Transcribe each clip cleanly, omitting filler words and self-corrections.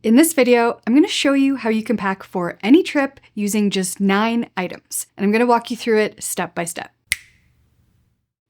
In this video, I'm going to show you how you can pack for any trip using just 9 items, and I'm going to walk you through it step by step.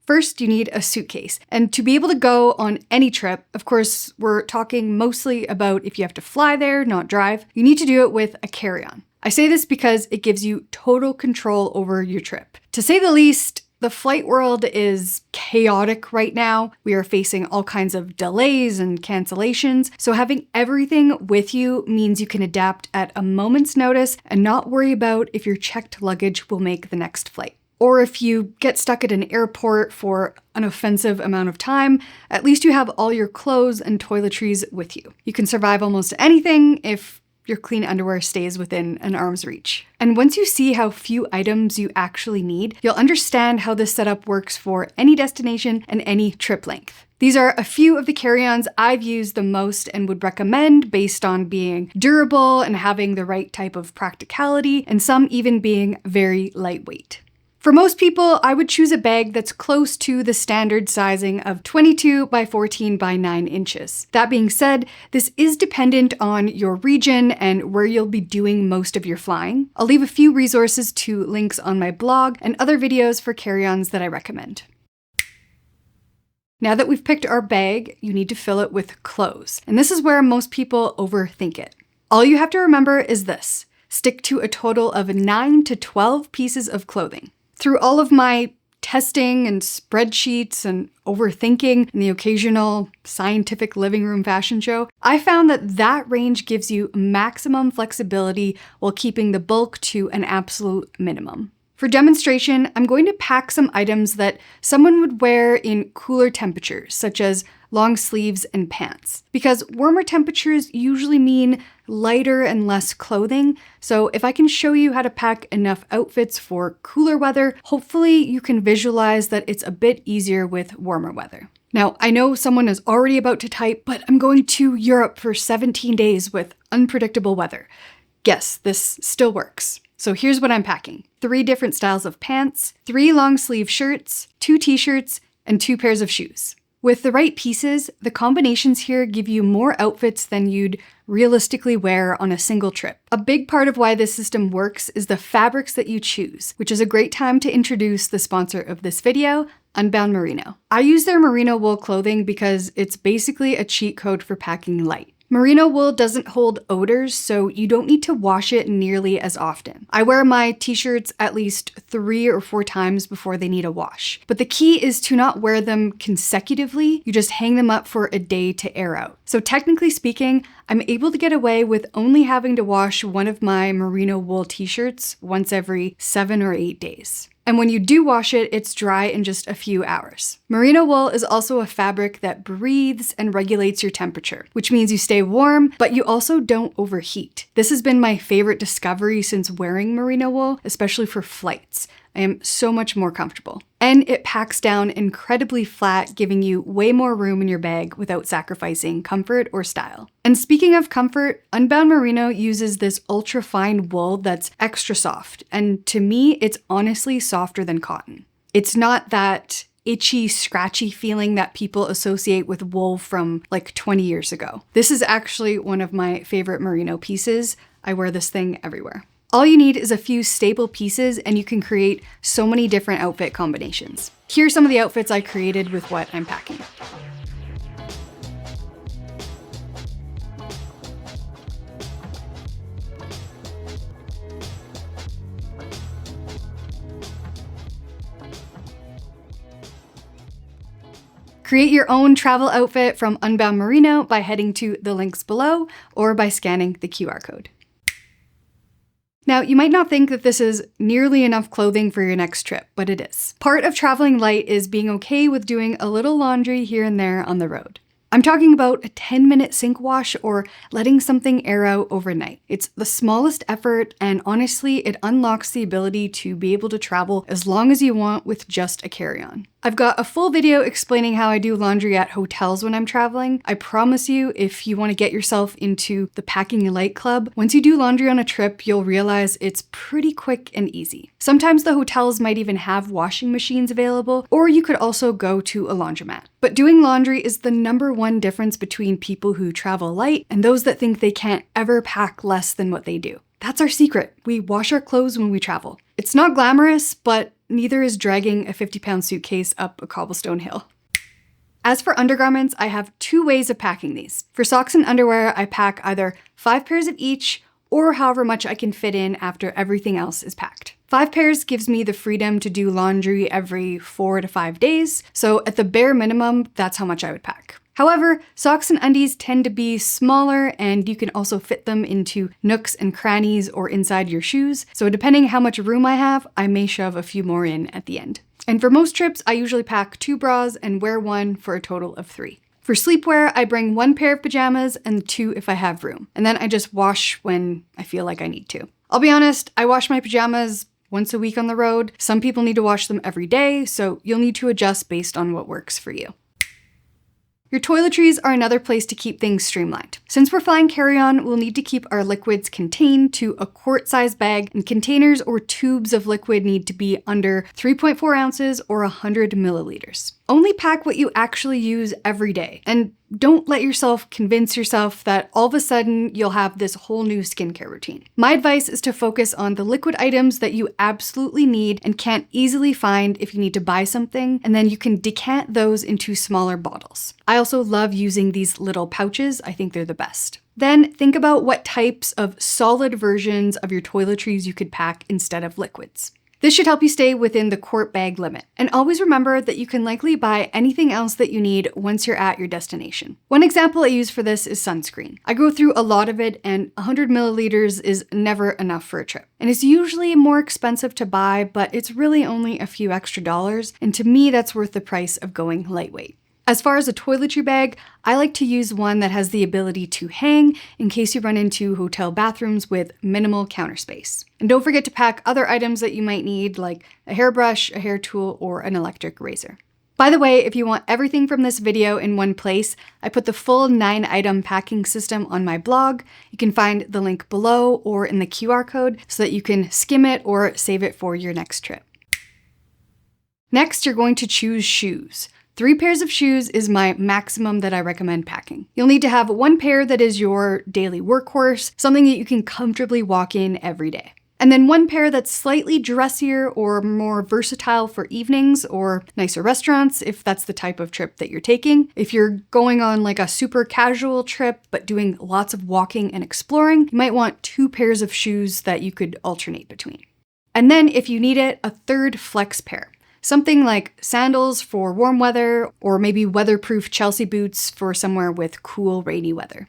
First, you need a suitcase, and to be able to go on any trip, of course, we're talking mostly about if you have to fly there, not drive, you need to do it with a carry-on. I say this because it gives you total control over your trip. To say the least, the flight world is chaotic right now. We are facing all kinds of delays and cancellations, so having everything with you means you can adapt at a moment's notice and not worry about if your checked luggage will make the next flight. Or if you get stuck at an airport for an offensive amount of time, at least you have all your clothes and toiletries with you. You can survive almost anything if your clean underwear stays within an arm's reach. And once you see how few items you actually need, you'll understand how this setup works for any destination and any trip length. These are a few of the carry-ons I've used the most and would recommend based on being durable and having the right type of practicality, and some even being very lightweight. For most people, I would choose a bag that's close to the standard sizing of 22 by 14 by 9 inches. That being said, this is dependent on your region and where you'll be doing most of your flying. I'll leave a few resources to links on my blog and other videos for carry-ons that I recommend. Now that we've picked our bag, you need to fill it with clothes. And this is where most people overthink it. All you have to remember is this: stick to a total of 9 to 12 pieces of clothing. Through all of my testing and spreadsheets and overthinking and the occasional scientific living room fashion show, I found that that range gives you maximum flexibility while keeping the bulk to an absolute minimum. For demonstration, I'm going to pack some items that someone would wear in cooler temperatures, such as long sleeves and pants, because warmer temperatures usually mean lighter and less clothing. So if I can show you how to pack enough outfits for cooler weather, hopefully you can visualize that it's a bit easier with warmer weather. Now, I know someone is already about to type, but I'm going to Europe for 17 days with unpredictable weather. Yes, this still works. So here's what I'm packing: 3 different styles of pants, 3 long sleeve shirts, 2 t-shirts, and 2 pairs of shoes. With the right pieces, the combinations here give you more outfits than you'd realistically wear on a single trip. A big part of why this system works is the fabrics that you choose, which is a great time to introduce the sponsor of this video, Unbound Merino. I use their merino wool clothing because it's basically a cheat code for packing light. Merino wool doesn't hold odors, so you don't need to wash it nearly as often. I wear my t-shirts at least 3 or 4 times before they need a wash. But the key is to not wear them consecutively, you just hang them up for a day to air out. So technically speaking, I'm able to get away with only having to wash one of my merino wool t-shirts once every 7 or 8 days. And when you do wash it, it's dry in just a few hours. Merino wool is also a fabric that breathes and regulates your temperature, which means you stay warm, but you also don't overheat. This has been my favorite discovery since wearing merino wool, especially for flights. I am so much more comfortable. And it packs down incredibly flat, giving you way more room in your bag without sacrificing comfort or style. And speaking of comfort, Unbound Merino uses this ultra fine wool that's extra soft, and to me, it's honestly softer than cotton. It's not that itchy, scratchy feeling that people associate with wool from like 20 years ago. This is actually one of my favorite merino pieces. I wear this thing everywhere. All you need is a few staple pieces and you can create so many different outfit combinations. Here's some of the outfits I created with what I'm packing. Create your own travel outfit from Unbound Merino by heading to the links below or by scanning the QR code. Now, you might not think that this is nearly enough clothing for your next trip, but it is. Part of traveling light is being okay with doing a little laundry here and there on the road. I'm talking about a 10-minute sink wash or letting something air out overnight. It's the smallest effort, and honestly, it unlocks the ability to be able to travel as long as you want with just a carry-on. I've got a full video explaining how I do laundry at hotels when I'm traveling. I promise you, if you want to get yourself into the packing light club, once you do laundry on a trip, you'll realize it's pretty quick and easy. Sometimes the hotels might even have washing machines available, or you could also go to a laundromat. But doing laundry is the number one difference between people who travel light and those that think they can't ever pack less than what they do. That's our secret. We wash our clothes when we travel. It's not glamorous, but neither is dragging a 50-pound suitcase up a cobblestone hill. As for undergarments, I have two ways of packing these. For socks and underwear, I pack either 5 pairs of each or however much I can fit in after everything else is packed. 5 pairs gives me the freedom to do laundry every 4 to 5 days, so at the bare minimum, that's how much I would pack. However, socks and undies tend to be smaller and you can also fit them into nooks and crannies or inside your shoes, so depending how much room I have, I may shove a few more in at the end. And for most trips, I usually pack 2 bras and wear one for a total of 3. For sleepwear, I bring 1 pair of pajamas and 2 if I have room, and then I just wash when I feel like I need to. I'll be honest, I wash my pajamas once a week on the road. Some people need to wash them every day, so you'll need to adjust based on what works for you. Your toiletries are another place to keep things streamlined. Since we're flying carry-on, we'll need to keep our liquids contained to a quart-sized bag, and containers or tubes of liquid need to be under 3.4 ounces or 100 milliliters. Only pack what you actually use every day, and don't let yourself convince yourself that all of a sudden you'll have this whole new skincare routine. My advice is to focus on the liquid items that you absolutely need and can't easily find if you need to buy something, and then you can decant those into smaller bottles. I also love using these little pouches. I think they're the best. Then think about what types of solid versions of your toiletries you could pack instead of liquids. This should help you stay within the quart bag limit. And always remember that you can likely buy anything else that you need once you're at your destination. One example I use for this is sunscreen. I go through a lot of it and 100 milliliters is never enough for a trip. And it's usually more expensive to buy, but it's really only a few extra dollars. And to me, that's worth the price of going lightweight. As far as a toiletry bag, I like to use one that has the ability to hang in case you run into hotel bathrooms with minimal counter space. And don't forget to pack other items that you might need, like a hairbrush, a hair tool, or an electric razor. By the way, if you want everything from this video in one place, I put the full 9-item packing system on my blog. You can find the link below or in the QR code so that you can skim it or save it for your next trip. Next, you're going to choose shoes. 3 pairs of shoes is my maximum that I recommend packing. You'll need to have 1 pair that is your daily workhorse, something that you can comfortably walk in every day. And then 1 pair that's slightly dressier or more versatile for evenings or nicer restaurants if that's the type of trip that you're taking. If you're going on like a super casual trip but doing lots of walking and exploring, you might want 2 pairs of shoes that you could alternate between. And then if you need it, a 3rd flex pair. Something like sandals for warm weather, or maybe weatherproof Chelsea boots for somewhere with cool, rainy weather.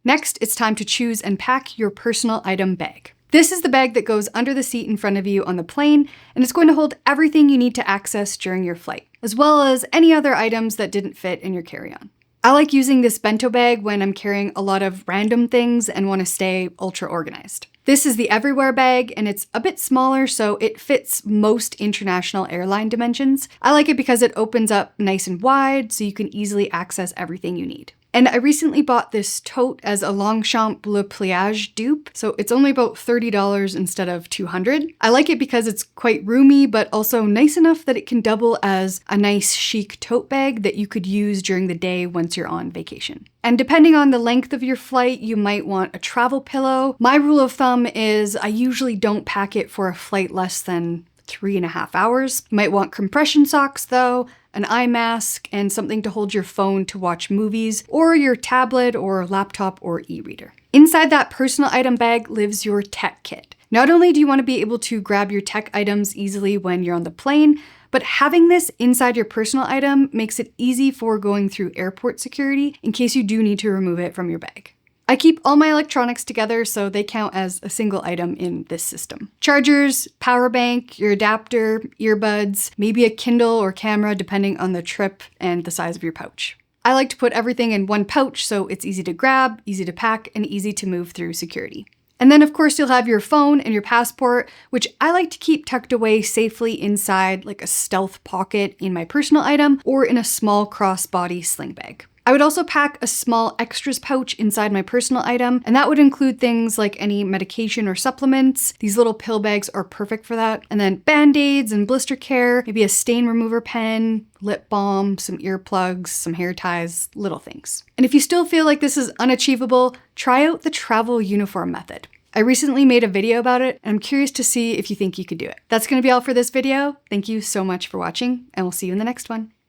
Next, it's time to choose and pack your personal item bag. This is the bag that goes under the seat in front of you on the plane, and it's going to hold everything you need to access during your flight, as well as any other items that didn't fit in your carry-on. I like using this bento bag when I'm carrying a lot of random things and want to stay ultra organized. This is the Everywhere bag, and it's a bit smaller, so it fits most international airline dimensions. I like it because it opens up nice and wide, so you can easily access everything you need. And I recently bought this tote as a Longchamp Le Pliage dupe, so it's only about $30 instead of $200. I like it because it's quite roomy, but also nice enough that it can double as a nice chic tote bag that you could use during the day once you're on vacation. And depending on the length of your flight, you might want a travel pillow. My rule of thumb is I usually don't pack it for a flight less than 3.5 hours. You might want compression socks though, an eye mask, and something to hold your phone to watch movies, or your tablet or laptop or e-reader. Inside that personal item bag lives your tech kit. Not only do you want to be able to grab your tech items easily when you're on the plane, but having this inside your personal item makes it easy for going through airport security in case you do need to remove it from your bag. I keep all my electronics together so they count as a single item in this system. Chargers, power bank, your adapter, earbuds, maybe a Kindle or camera depending on the trip and the size of your pouch. I like to put everything in one pouch so it's easy to grab, easy to pack, and easy to move through security. And then of course you'll have your phone and your passport, which I like to keep tucked away safely inside like a stealth pocket in my personal item or in a small crossbody sling bag. I would also pack a small extras pouch inside my personal item, and that would include things like any medication or supplements. These little pill bags are perfect for that. And then band-aids and blister care, maybe a stain remover pen, lip balm, some earplugs, some hair ties, little things. And if you still feel like this is unachievable, try out the travel uniform method. I recently made a video about it, and I'm curious to see if you think you could do it. That's gonna be all for this video. Thank you so much for watching, and we'll see you in the next one.